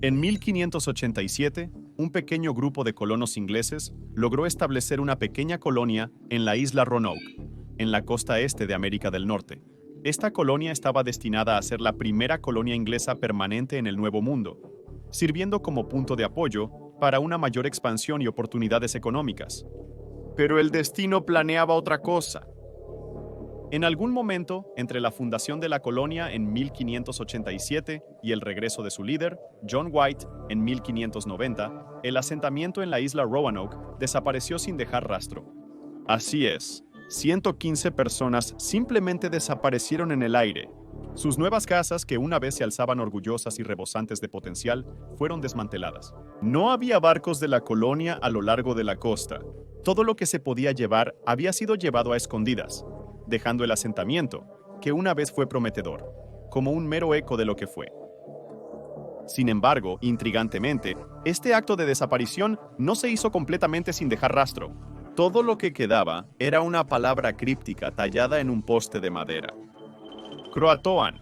En 1587, un pequeño grupo de colonos ingleses logró establecer una pequeña colonia en la isla Roanoke, en la costa este de América del Norte. Esta colonia estaba destinada a ser la primera colonia inglesa permanente en el Nuevo Mundo, sirviendo como punto de apoyo para una mayor expansión y oportunidades económicas. Pero el destino planeaba otra cosa. En algún momento, entre la fundación de la colonia en 1587 y el regreso de su líder, John White, en 1590, el asentamiento en la isla Roanoke desapareció sin dejar rastro. Así es, 115 personas simplemente desaparecieron en el aire. Sus nuevas casas, que una vez se alzaban orgullosas y rebosantes de potencial, fueron desmanteladas. No había barcos de la colonia a lo largo de la costa. Todo lo que se podía llevar había sido llevado a escondidas, dejando el asentamiento, que una vez fue prometedor, como un mero eco de lo que fue. Sin embargo, intrigantemente, este acto de desaparición no se hizo completamente sin dejar rastro. Todo lo que quedaba era una palabra críptica tallada en un poste de madera. Croatoan.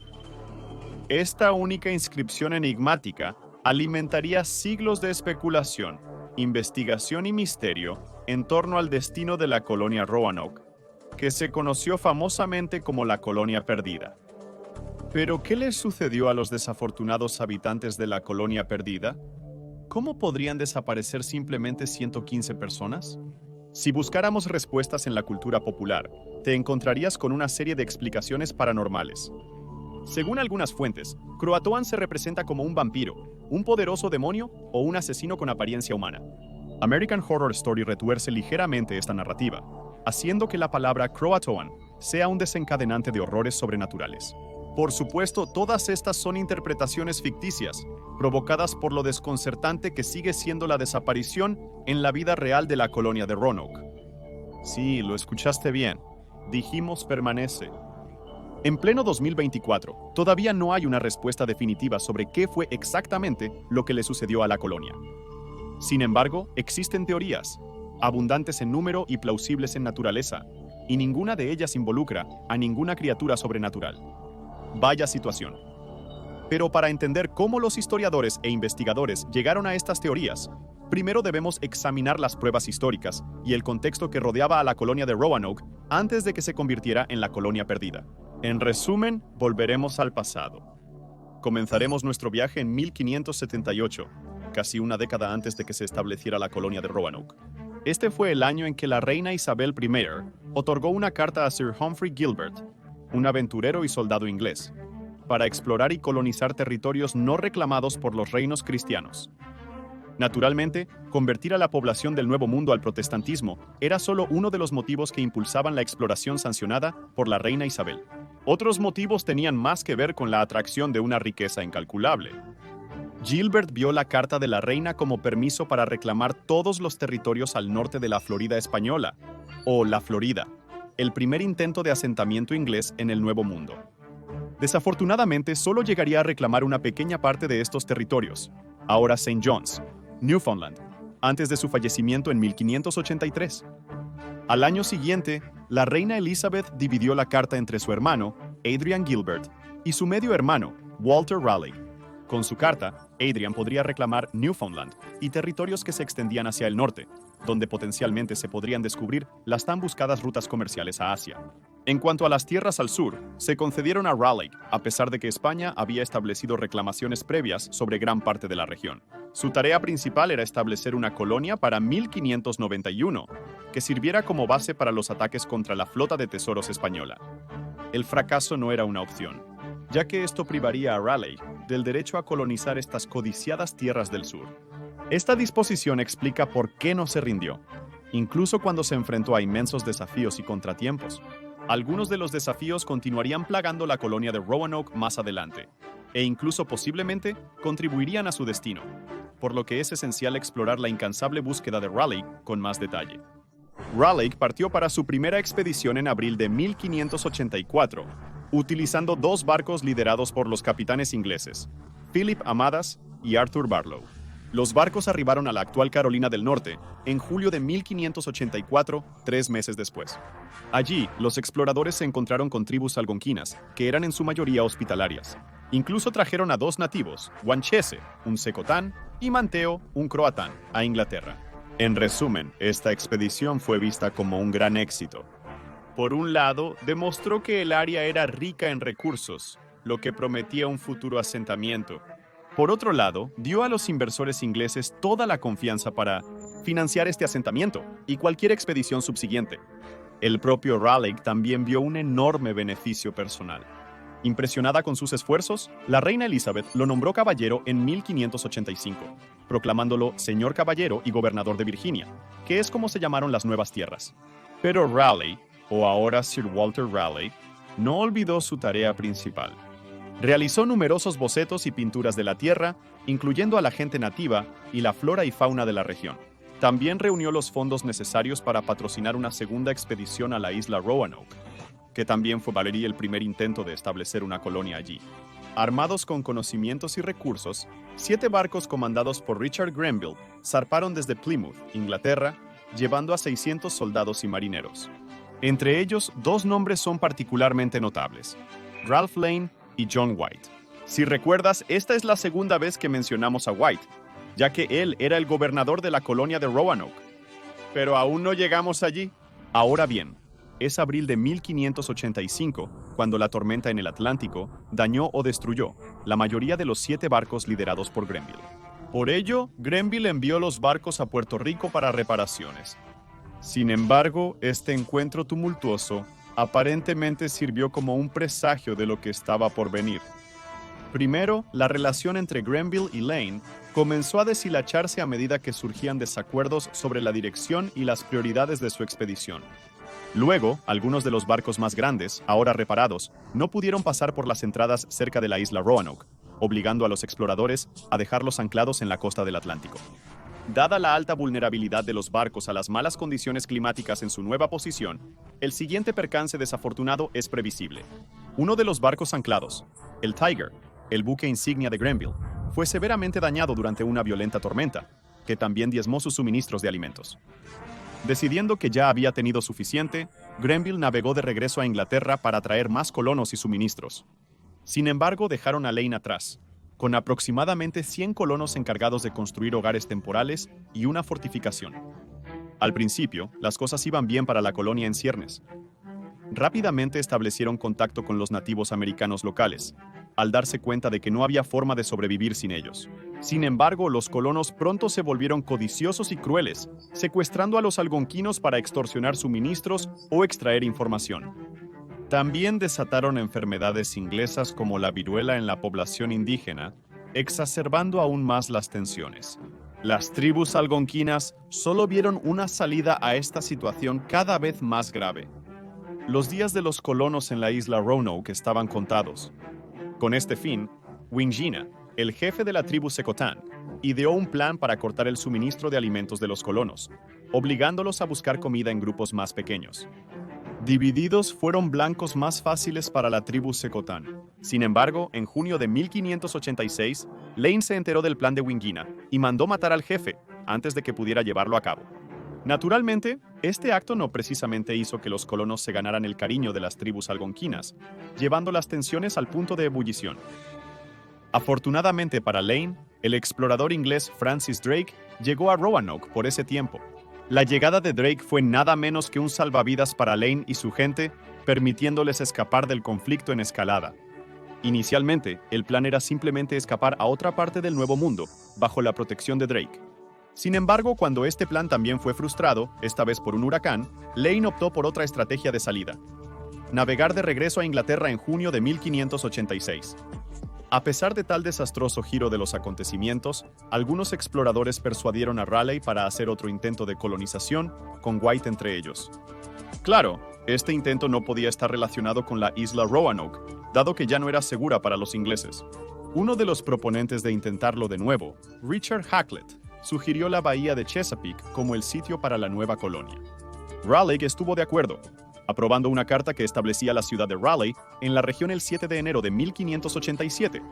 Esta única inscripción enigmática alimentaría siglos de especulación, investigación y misterio en torno al destino de la colonia Roanoke, que se conoció famosamente como la Colonia Perdida. ¿Pero qué les sucedió a los desafortunados habitantes de la Colonia Perdida? ¿Cómo podrían desaparecer simplemente 115 personas? Si buscáramos respuestas en la cultura popular, te encontrarías con una serie de explicaciones paranormales. Según algunas fuentes, Croatoan se representa como un vampiro, un poderoso demonio o un asesino con apariencia humana. American Horror Story retuerce ligeramente esta narrativa, haciendo que la palabra Croatoan sea un desencadenante de horrores sobrenaturales. Por supuesto, todas estas son interpretaciones ficticias, provocadas por lo desconcertante que sigue siendo la desaparición en la vida real de la colonia de Roanoke. Sí, lo escuchaste bien. Dijimos permanece. En pleno 2024, todavía no hay una respuesta definitiva sobre qué fue exactamente lo que le sucedió a la colonia. Sin embargo, existen teorías, abundantes en número y plausibles en naturaleza, y ninguna de ellas involucra a ninguna criatura sobrenatural. Vaya situación. Pero para entender cómo los historiadores e investigadores llegaron a estas teorías, primero debemos examinar las pruebas históricas y el contexto que rodeaba a la colonia de Roanoke antes de que se convirtiera en la colonia perdida. En resumen, volveremos al pasado. Comenzaremos nuestro viaje en 1578, casi una década antes de que se estableciera la colonia de Roanoke. Este fue el año en que la reina Isabel I otorgó una carta a Sir Humphrey Gilbert, un aventurero y soldado inglés, para explorar y colonizar territorios no reclamados por los reinos cristianos. Naturalmente, convertir a la población del Nuevo Mundo al protestantismo era solo uno de los motivos que impulsaban la exploración sancionada por la reina Isabel. Otros motivos tenían más que ver con la atracción de una riqueza incalculable. Gilbert vio la carta de la reina como permiso para reclamar todos los territorios al norte de la Florida española, o la Florida, el primer intento de asentamiento inglés en el Nuevo Mundo. Desafortunadamente, solo llegaría a reclamar una pequeña parte de estos territorios, ahora St. John's, Newfoundland, antes de su fallecimiento en 1583. Al año siguiente, la reina Elizabeth dividió la carta entre su hermano, Adrian Gilbert, y su medio hermano, Walter Raleigh. Con su carta, Adrian podría reclamar Newfoundland y territorios que se extendían hacia el norte, donde potencialmente se podrían descubrir las tan buscadas rutas comerciales a Asia. En cuanto a las tierras al sur, se concedieron a Raleigh, a pesar de que España había establecido reclamaciones previas sobre gran parte de la región. Su tarea principal era establecer una colonia para 1591, que sirviera como base para los ataques contra la flota de tesoros española. El fracaso no era una opción, ya que esto privaría a Raleigh del derecho a colonizar estas codiciadas tierras del sur. Esta disposición explica por qué no se rindió, incluso cuando se enfrentó a inmensos desafíos y contratiempos. Algunos de los desafíos continuarían plagando la colonia de Roanoke más adelante, e incluso posiblemente contribuirían a su destino, por lo que es esencial explorar la incansable búsqueda de Raleigh con más detalle. Raleigh partió para su primera expedición en abril de 1584, utilizando dos barcos liderados por los capitanes ingleses, Philip Amadas y Arthur Barlow. Los barcos arribaron a la actual Carolina del Norte en julio de 1584, 3 meses después. Allí, los exploradores se encontraron con tribus algonquinas, que eran en su mayoría hospitalarias. Incluso trajeron a dos nativos, Wanchese, un secotán, y Manteo, un croatán, a Inglaterra. En resumen, esta expedición fue vista como un gran éxito. Por un lado, demostró que el área era rica en recursos, lo que prometía un futuro asentamiento. Por otro lado, dio a los inversores ingleses toda la confianza para financiar este asentamiento y cualquier expedición subsiguiente. El propio Raleigh también vio un enorme beneficio personal. Impresionada con sus esfuerzos, la reina Elizabeth lo nombró caballero en 1585, proclamándolo señor caballero y gobernador de Virginia, que es como se llamaron las nuevas tierras. Pero Raleigh, o ahora Sir Walter Raleigh, no olvidó su tarea principal. Realizó numerosos bocetos y pinturas de la tierra, incluyendo a la gente nativa y la flora y fauna de la región. También reunió los fondos necesarios para patrocinar una segunda expedición a la isla Roanoke, que también fue Valerie el primer intento de establecer una colonia allí. Armados con conocimientos y recursos, 7 barcos comandados por Richard Grenville zarparon desde Plymouth, Inglaterra, llevando a 600 soldados y marineros. Entre ellos, 2 nombres son particularmente notables: Ralph Lane y John White. Si recuerdas, esta es la segunda vez que mencionamos a White, ya que él era el gobernador de la colonia de Roanoke. Pero aún no llegamos allí. Ahora bien, es abril de 1585, cuando la tormenta en el Atlántico dañó o destruyó la mayoría de los 7 barcos liderados por Grenville. Por ello, Grenville envió los barcos a Puerto Rico para reparaciones. Sin embargo, este encuentro tumultuoso aparentemente sirvió como un presagio de lo que estaba por venir. Primero, la relación entre Grenville y Lane comenzó a deshilacharse a medida que surgían desacuerdos sobre la dirección y las prioridades de su expedición. Luego, algunos de los barcos más grandes, ahora reparados, no pudieron pasar por las entradas cerca de la isla Roanoke, obligando a los exploradores a dejarlos anclados en la costa del Atlántico. Dada la alta vulnerabilidad de los barcos a las malas condiciones climáticas en su nueva posición, el siguiente percance desafortunado es previsible. Uno de los barcos anclados, el Tiger, el buque insignia de Grenville, fue severamente dañado durante una violenta tormenta, que también diezmó sus suministros de alimentos. Decidiendo que ya había tenido suficiente, Grenville navegó de regreso a Inglaterra para traer más colonos y suministros. Sin embargo, dejaron a Lane atrás, con aproximadamente 100 colonos encargados de construir hogares temporales y una fortificación. Al principio, las cosas iban bien para la colonia en ciernes. Rápidamente establecieron contacto con los nativos americanos locales, al darse cuenta de que no había forma de sobrevivir sin ellos. Sin embargo, los colonos pronto se volvieron codiciosos y crueles, secuestrando a los algonquinos para extorsionar suministros o extraer información. También desataron enfermedades inglesas como la viruela en la población indígena, exacerbando aún más las tensiones. Las tribus algonquinas solo vieron una salida a esta situación cada vez más grave. Los días de los colonos en la isla Roanoke estaban contados. Con este fin, Wingina, el jefe de la tribu Secotán, ideó un plan para cortar el suministro de alimentos de los colonos, obligándolos a buscar comida en grupos más pequeños. Divididos fueron blancos más fáciles para la tribu Secotán. Sin embargo, en junio de 1586, Lane se enteró del plan de Wingina y mandó matar al jefe antes de que pudiera llevarlo a cabo. Naturalmente, este acto no precisamente hizo que los colonos se ganaran el cariño de las tribus algonquinas, llevando las tensiones al punto de ebullición. Afortunadamente para Lane, el explorador inglés Francis Drake llegó a Roanoke por ese tiempo. La llegada de Drake fue nada menos que un salvavidas para Lane y su gente, permitiéndoles escapar del conflicto en escalada. Inicialmente, el plan era simplemente escapar a otra parte del Nuevo Mundo, bajo la protección de Drake. Sin embargo, cuando este plan también fue frustrado, esta vez por un huracán, Lane optó por otra estrategia de salida: navegar de regreso a Inglaterra en junio de 1586. A pesar de tal desastroso giro de los acontecimientos, algunos exploradores persuadieron a Raleigh para hacer otro intento de colonización, con White entre ellos. Claro, este intento no podía estar relacionado con la isla Roanoke, dado que ya no era segura para los ingleses. Uno de los proponentes de intentarlo de nuevo, Richard Hakluyt, sugirió la bahía de Chesapeake como el sitio para la nueva colonia. Raleigh estuvo de acuerdo, aprobando una carta que establecía la ciudad de Raleigh en la región el 7 de enero de 1587.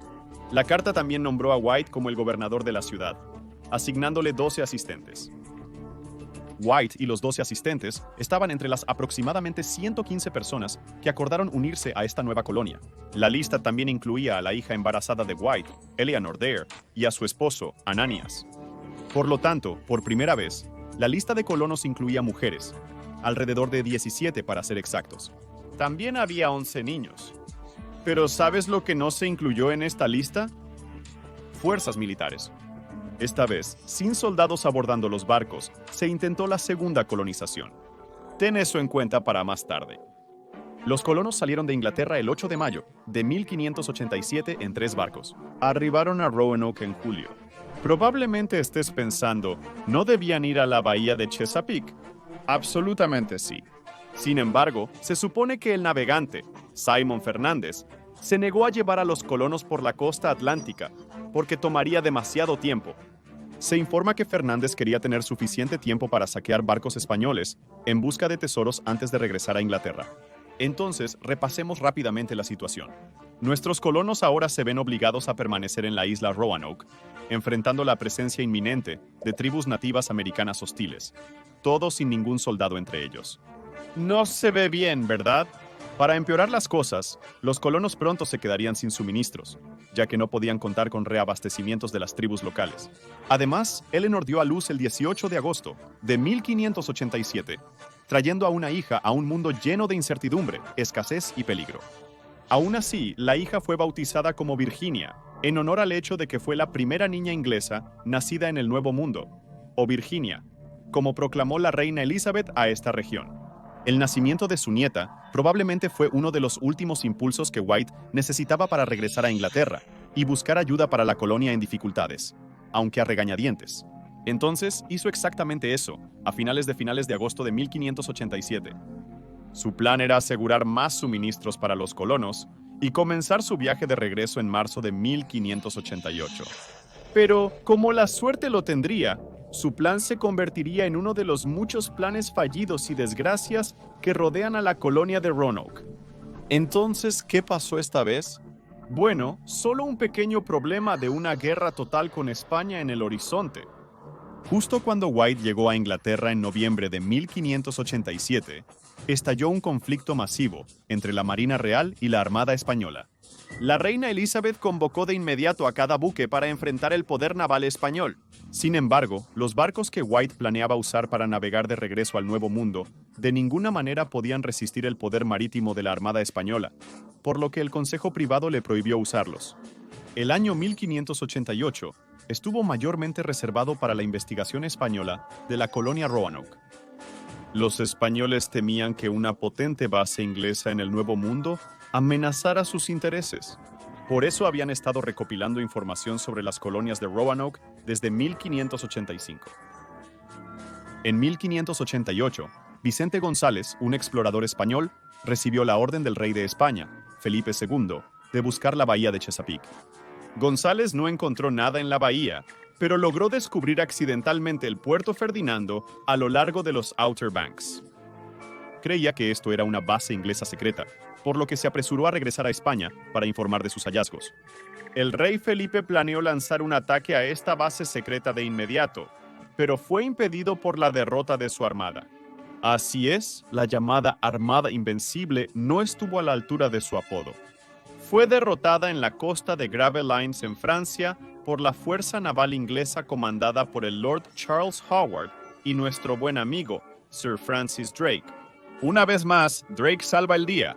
La carta también nombró a White como el gobernador de la ciudad, asignándole 12 asistentes. White y los 12 asistentes estaban entre las aproximadamente 115 personas que acordaron unirse a esta nueva colonia. La lista también incluía a la hija embarazada de White, Eleanor Dare, y a su esposo, Ananias. Por lo tanto, por primera vez, la lista de colonos incluía mujeres, alrededor de 17 para ser exactos. También había 11 niños. Pero ¿sabes lo que no se incluyó en esta lista? Fuerzas militares. Esta vez, sin soldados abordando los barcos, se intentó la segunda colonización. Ten eso en cuenta para más tarde. Los colonos salieron de Inglaterra el 8 de mayo de 1587 en 3 barcos. Arribaron a Roanoke en julio. Probablemente estés pensando, ¿no debían ir a la bahía de Chesapeake? Absolutamente sí. Sin embargo, se supone que el navegante, Simón Fernández, se negó a llevar a los colonos por la costa atlántica porque tomaría demasiado tiempo. Se informa que Fernández quería tener suficiente tiempo para saquear barcos españoles en busca de tesoros antes de regresar a Inglaterra. Entonces, repasemos rápidamente la situación. Nuestros colonos ahora se ven obligados a permanecer en la isla Roanoke, enfrentando la presencia inminente de tribus nativas americanas hostiles, todos sin ningún soldado entre ellos. No se ve bien, ¿verdad? Para empeorar las cosas, los colonos pronto se quedarían sin suministros, ya que no podían contar con reabastecimientos de las tribus locales. Además, Eleanor dio a luz el 18 de agosto de 1587, trayendo a una hija a un mundo lleno de incertidumbre, escasez y peligro. Aún así, la hija fue bautizada como Virginia, en honor al hecho de que fue la primera niña inglesa nacida en el Nuevo Mundo, o Virginia, como proclamó la reina Elizabeth a esta región. El nacimiento de su nieta probablemente fue uno de los últimos impulsos que White necesitaba para regresar a Inglaterra y buscar ayuda para la colonia en dificultades, aunque a regañadientes. Entonces hizo exactamente eso, a finales de agosto de 1587. Su plan era asegurar más suministros para los colonos y comenzar su viaje de regreso en marzo de 1588. Pero, como la suerte lo tendría, su plan se convertiría en uno de los muchos planes fallidos y desgracias que rodean a la colonia de Roanoke. Entonces, ¿qué pasó esta vez? Bueno, solo un pequeño problema de una guerra total con España en el horizonte. Justo cuando White llegó a Inglaterra en noviembre de 1587, estalló un conflicto masivo entre la Marina Real y la Armada Española. La reina Elizabeth convocó de inmediato a cada buque para enfrentar el poder naval español. Sin embargo, los barcos que White planeaba usar para navegar de regreso al Nuevo Mundo de ninguna manera podían resistir el poder marítimo de la Armada Española, por lo que el Consejo Privado le prohibió usarlos. El año 1588 estuvo mayormente reservado para la investigación española de la colonia Roanoke. Los españoles temían que una potente base inglesa en el Nuevo Mundo amenazara sus intereses. Por eso habían estado recopilando información sobre las colonias de Roanoke desde 1585. En 1588, Vicente González, un explorador español, recibió la orden del rey de España, Felipe II, de buscar la bahía de Chesapeake. González no encontró nada en la bahía, pero logró descubrir accidentalmente el puerto Ferdinando a lo largo de los Outer Banks. Creía que esto era una base inglesa secreta, por lo que se apresuró a regresar a España para informar de sus hallazgos. El rey Felipe planeó lanzar un ataque a esta base secreta de inmediato, pero fue impedido por la derrota de su armada. Así es, la llamada Armada Invencible no estuvo a la altura de su apodo. Fue derrotada en la costa de Gravelines en Francia por la fuerza naval inglesa comandada por el Lord Charles Howard y nuestro buen amigo, Sir Francis Drake. Una vez más, Drake salva el día.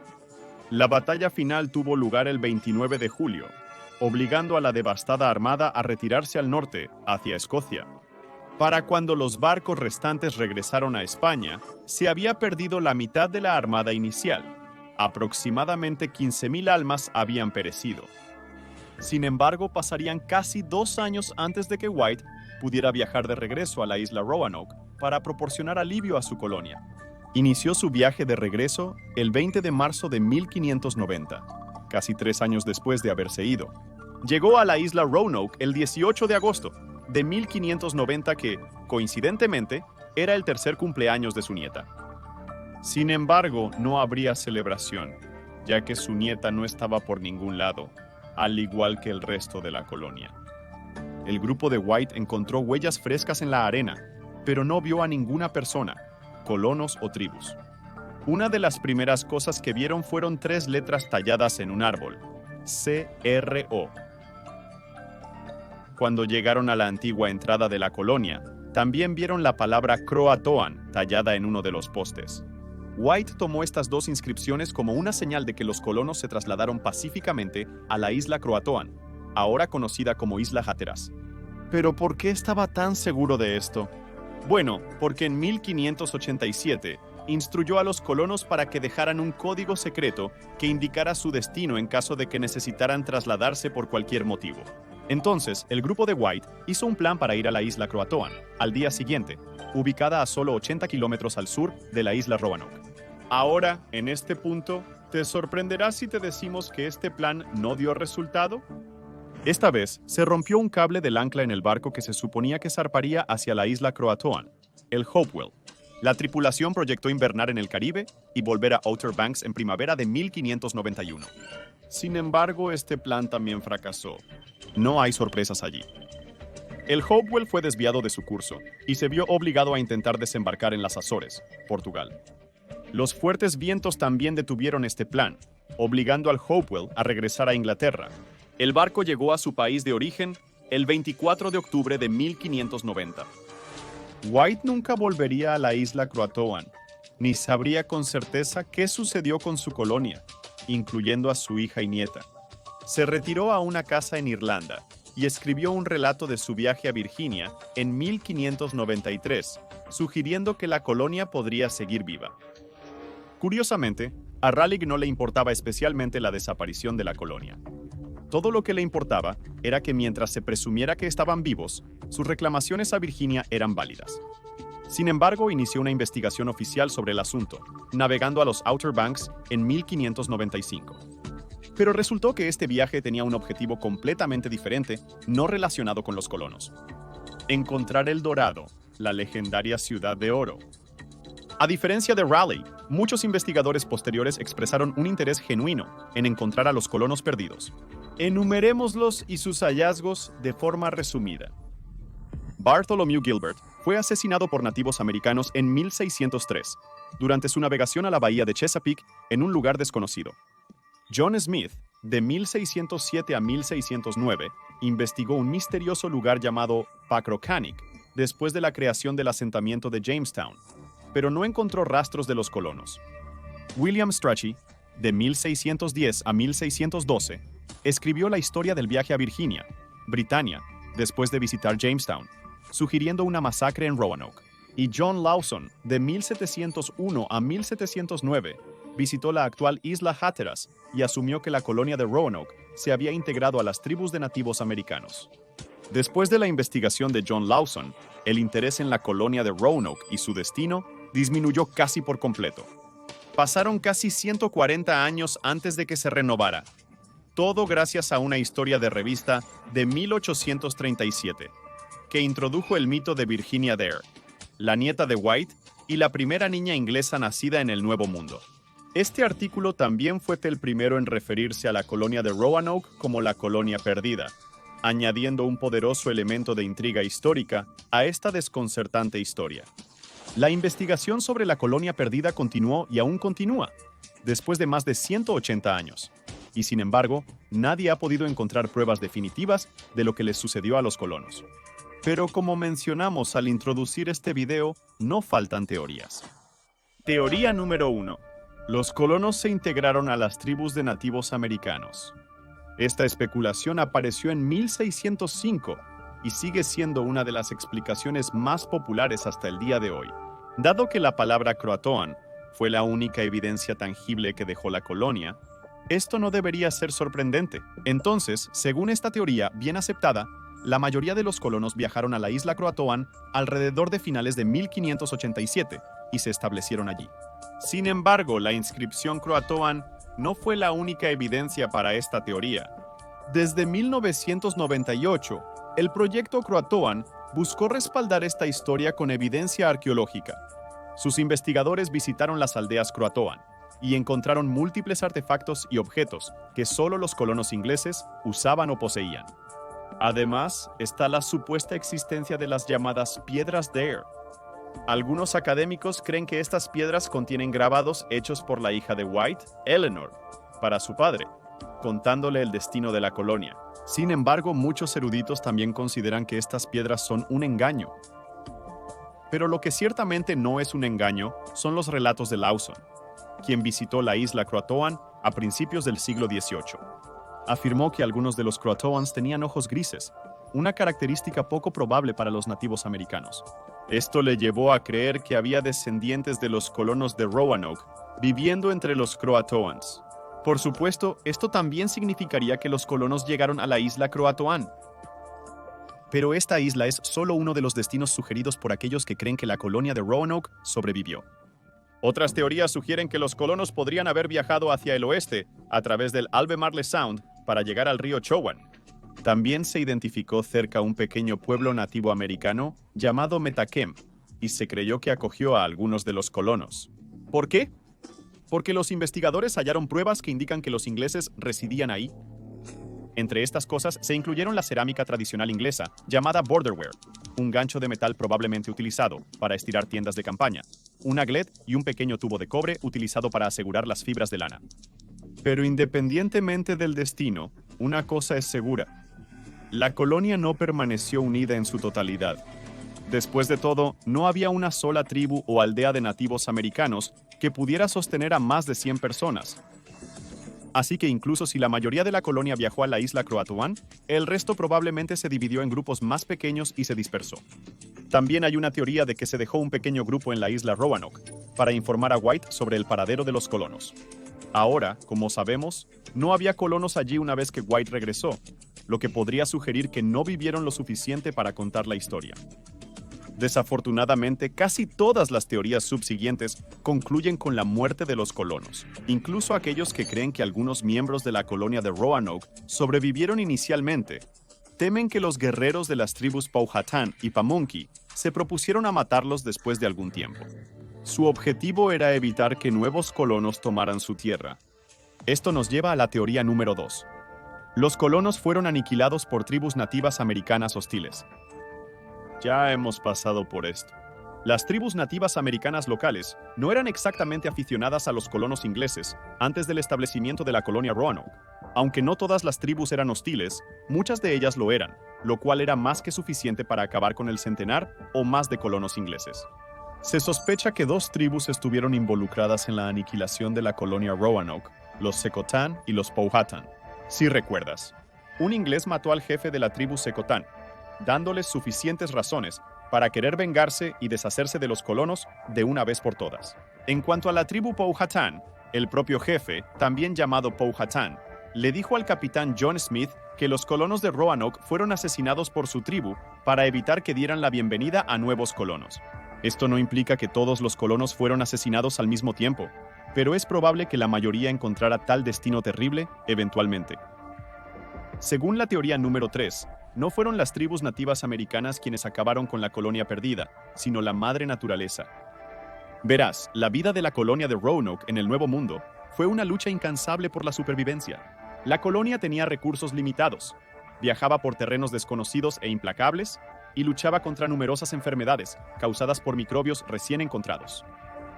La batalla final tuvo lugar el 29 de julio, obligando a la devastada armada a retirarse al norte, hacia Escocia. Para cuando los barcos restantes regresaron a España, se había perdido la mitad de la armada inicial. Aproximadamente 15,000 almas habían perecido. Sin embargo, pasarían casi 2 años antes de que White pudiera viajar de regreso a la isla Roanoke para proporcionar alivio a su colonia. Inició su viaje de regreso el 20 de marzo de 1590, casi 3 años después de haberse ido. Llegó a la isla Roanoke el 18 de agosto de 1590 que, coincidentemente, era el tercer cumpleaños de su nieta. Sin embargo, no habría celebración, ya que su nieta no estaba por ningún lado, al igual que el resto de la colonia. El grupo de White encontró huellas frescas en la arena, pero no vio a ninguna persona, colonos o tribus. Una de las primeras cosas que vieron fueron 3 letras talladas en un árbol: CRO. Cuando llegaron a la antigua entrada de la colonia, también vieron la palabra Croatoan tallada en uno de los postes. White tomó estas 2 inscripciones como una señal de que los colonos se trasladaron pacíficamente a la isla Croatoan, ahora conocida como Isla Hatteras. ¿Pero por qué estaba tan seguro de esto? Bueno, porque en 1587 instruyó a los colonos para que dejaran un código secreto que indicara su destino en caso de que necesitaran trasladarse por cualquier motivo. Entonces, el grupo de White hizo un plan para ir a la isla Croatoan al día siguiente, ubicada a solo 80 kilómetros al sur de la isla Roanoke. Ahora, en este punto, ¿te sorprenderá si te decimos que este plan no dio resultado? Esta vez, se rompió un cable del ancla en el barco que se suponía que zarparía hacia la isla Croatoan, el Hopewell. La tripulación proyectó invernar en el Caribe y volver a Outer Banks en primavera de 1591. Sin embargo, este plan también fracasó. No hay sorpresas allí. El Hopewell fue desviado de su curso y se vio obligado a intentar desembarcar en las Azores, Portugal. Los fuertes vientos también detuvieron este plan, obligando al Hopewell a regresar a Inglaterra. El barco llegó a su país de origen el 24 de octubre de 1590. White nunca volvería a la isla Croatoan, ni sabría con certeza qué sucedió con su colonia, incluyendo a su hija y nieta. Se retiró a una casa en Irlanda y escribió un relato de su viaje a Virginia en 1593, sugiriendo que la colonia podría seguir viva. Curiosamente, a Raleigh no le importaba especialmente la desaparición de la colonia. Todo lo que le importaba era que mientras se presumiera que estaban vivos, sus reclamaciones a Virginia eran válidas. Sin embargo, inició una investigación oficial sobre el asunto, navegando a los Outer Banks en 1595. Pero resultó que este viaje tenía un objetivo completamente diferente, no relacionado con los colonos: encontrar El Dorado, la legendaria ciudad de oro. A diferencia de Raleigh, muchos investigadores posteriores expresaron un interés genuino en encontrar a los colonos perdidos. Enumerémoslos y sus hallazgos de forma resumida. Bartholomew Gilbert fue asesinado por nativos americanos en 1603, durante su navegación a la bahía de Chesapeake en un lugar desconocido. John Smith, de 1607 a 1609, investigó un misterioso lugar llamado Pacrocanic después de la creación del asentamiento de Jamestown, pero no encontró rastros de los colonos. William Strachey, de 1610 a 1612, escribió la historia del viaje a Virginia, Britania, después de visitar Jamestown, sugiriendo una masacre en Roanoke. Y John Lawson, de 1701 a 1709, visitó la actual Isla Hatteras y asumió que la colonia de Roanoke se había integrado a las tribus de nativos americanos. Después de la investigación de John Lawson, el interés en la colonia de Roanoke y su destino disminuyó casi por completo. Pasaron casi 140 años antes de que se renovara. Todo gracias a una historia de revista de 1837, que introdujo el mito de Virginia Dare, la nieta de White y la primera niña inglesa nacida en el Nuevo Mundo. Este artículo también fue el primero en referirse a la colonia de Roanoke como la colonia perdida, añadiendo un poderoso elemento de intriga histórica a esta desconcertante historia. La investigación sobre la colonia perdida continuó y aún continúa, después de más de 180 años. Y sin embargo, nadie ha podido encontrar pruebas definitivas de lo que les sucedió a los colonos. Pero como mencionamos al introducir este video, no faltan teorías. Teoría número 1. Los colonos se integraron a las tribus de nativos americanos. Esta especulación apareció en 1605 y sigue siendo una de las explicaciones más populares hasta el día de hoy. Dado que la palabra Croatoan fue la única evidencia tangible que dejó la colonia, esto no debería ser sorprendente. Entonces, según esta teoría bien aceptada, la mayoría de los colonos viajaron a la isla Croatoan alrededor de finales de 1587 y se establecieron allí. Sin embargo, la inscripción Croatoan no fue la única evidencia para esta teoría. Desde 1998, el proyecto Croatoan buscó respaldar esta historia con evidencia arqueológica. Sus investigadores visitaron las aldeas Croatoan y encontraron múltiples artefactos y objetos que solo los colonos ingleses usaban o poseían. Además, está la supuesta existencia de las llamadas piedras Dare, Algunos académicos creen que estas piedras contienen grabados hechos por la hija de White, Eleanor, para su padre, contándole el destino de la colonia. Sin embargo, muchos eruditos también consideran que estas piedras son un engaño. Pero lo que ciertamente no es un engaño son los relatos de Lawson, quien visitó la isla Croatoan a principios del siglo XVIII. Afirmó que algunos de los Croatoans tenían ojos grises, una característica poco probable para los nativos americanos. Esto le llevó a creer que había descendientes de los colonos de Roanoke viviendo entre los Croatoans. Por supuesto, esto también significaría que los colonos llegaron a la isla Croatoan. Pero esta isla es solo uno de los destinos sugeridos por aquellos que creen que la colonia de Roanoke sobrevivió. Otras teorías sugieren que los colonos podrían haber viajado hacia el oeste a través del Albemarle Sound para llegar al río Chowan. También se identificó cerca un pequeño pueblo nativo americano llamado Metakem, y se creyó que acogió a algunos de los colonos. ¿Por qué? Porque los investigadores hallaron pruebas que indican que los ingleses residían ahí. Entre estas cosas se incluyeron la cerámica tradicional inglesa, llamada borderware, un gancho de metal probablemente utilizado para estirar tiendas de campaña, un aglet y un pequeño tubo de cobre utilizado para asegurar las fibras de lana. Pero independientemente del destino, una cosa es segura: la colonia no permaneció unida en su totalidad. Después de todo, no había una sola tribu o aldea de nativos americanos que pudiera sostener a más de 100 personas. Así que incluso si la mayoría de la colonia viajó a la isla Croatoan, el resto probablemente se dividió en grupos más pequeños y se dispersó. También hay una teoría de que se dejó un pequeño grupo en la isla Roanoke para informar a White sobre el paradero de los colonos. Ahora, como sabemos, no había colonos allí una vez que White regresó, lo que podría sugerir que no vivieron lo suficiente para contar la historia. Desafortunadamente, casi todas las teorías subsiguientes concluyen con la muerte de los colonos. Incluso aquellos que creen que algunos miembros de la colonia de Roanoke sobrevivieron inicialmente, temen que los guerreros de las tribus Powhatan y Pamunkey se propusieron a matarlos después de algún tiempo. Su objetivo era evitar que nuevos colonos tomaran su tierra. Esto nos lleva a la teoría número 2. Los colonos fueron aniquilados por tribus nativas americanas hostiles. Ya hemos pasado por esto. Las tribus nativas americanas locales no eran exactamente aficionadas a los colonos ingleses antes del establecimiento de la colonia Roanoke. Aunque no todas las tribus eran hostiles, muchas de ellas lo eran, lo cual era más que suficiente para acabar con el centenar o más de colonos ingleses. Se sospecha que 2 tribus estuvieron involucradas en la aniquilación de la colonia Roanoke, los Secotán y los Powhatan. Si recuerdas, un inglés mató al jefe de la tribu Secotán, dándoles suficientes razones para querer vengarse y deshacerse de los colonos de una vez por todas. En cuanto a la tribu Powhatan, el propio jefe, también llamado Powhatan, le dijo al capitán John Smith que los colonos de Roanoke fueron asesinados por su tribu para evitar que dieran la bienvenida a nuevos colonos. Esto no implica que todos los colonos fueron asesinados al mismo tiempo, pero es probable que la mayoría encontrara tal destino terrible eventualmente. Según la teoría número 3, no fueron las tribus nativas americanas quienes acabaron con la colonia perdida, sino la madre naturaleza. Verás, la vida de la colonia de Roanoke en el Nuevo Mundo fue una lucha incansable por la supervivencia. La colonia tenía recursos limitados, viajaba por terrenos desconocidos e implacables, y luchaba contra numerosas enfermedades causadas por microbios recién encontrados.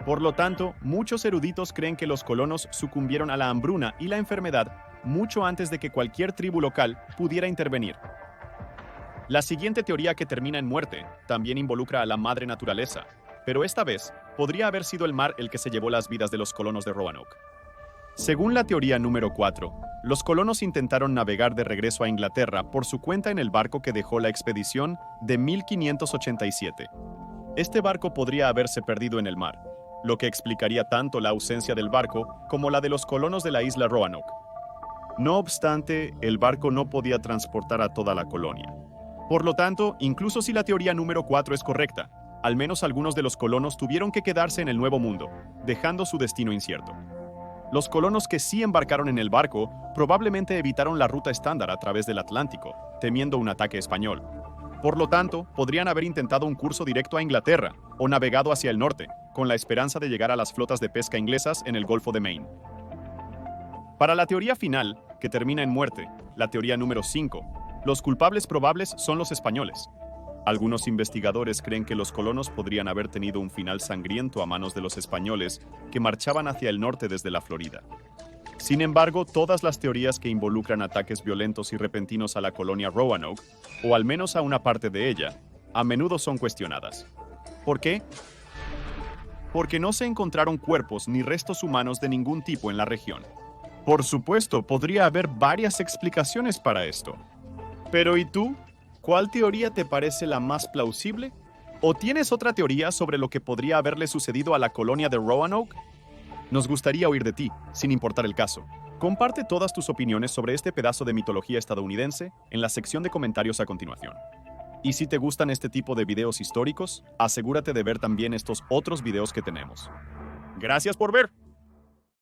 Por lo tanto, muchos eruditos creen que los colonos sucumbieron a la hambruna y la enfermedad mucho antes de que cualquier tribu local pudiera intervenir. La siguiente teoría, que termina en muerte, también involucra a la madre naturaleza, pero esta vez podría haber sido el mar el que se llevó las vidas de los colonos de Roanoke. Según la teoría número 4, los colonos intentaron navegar de regreso a Inglaterra por su cuenta en el barco que dejó la expedición de 1587. Este barco podría haberse perdido en el mar, lo que explicaría tanto la ausencia del barco como la de los colonos de la isla Roanoke. No obstante, el barco no podía transportar a toda la colonia. Por lo tanto, incluso si la teoría número 4 es correcta, al menos algunos de los colonos tuvieron que quedarse en el Nuevo Mundo, dejando su destino incierto. Los colonos que sí embarcaron en el barco probablemente evitaron la ruta estándar a través del Atlántico, temiendo un ataque español. Por lo tanto, podrían haber intentado un curso directo a Inglaterra o navegado hacia el norte, con la esperanza de llegar a las flotas de pesca inglesas en el Golfo de Maine. Para la teoría final, que termina en muerte, la teoría número 5, los culpables probables son los españoles. Algunos investigadores creen que los colonos podrían haber tenido un final sangriento a manos de los españoles que marchaban hacia el norte desde la Florida. Sin embargo, todas las teorías que involucran ataques violentos y repentinos a la colonia Roanoke, o al menos a una parte de ella, a menudo son cuestionadas. ¿Por qué? Porque no se encontraron cuerpos ni restos humanos de ningún tipo en la región. Por supuesto, podría haber varias explicaciones para esto. Pero ¿y tú? ¿Cuál teoría te parece la más plausible? ¿O tienes otra teoría sobre lo que podría haberle sucedido a la colonia de Roanoke? Nos gustaría oír de ti, sin importar el caso. Comparte todas tus opiniones sobre este pedazo de mitología estadounidense en la sección de comentarios a continuación. Y si te gustan este tipo de videos históricos, asegúrate de ver también estos otros videos que tenemos. ¡Gracias por ver!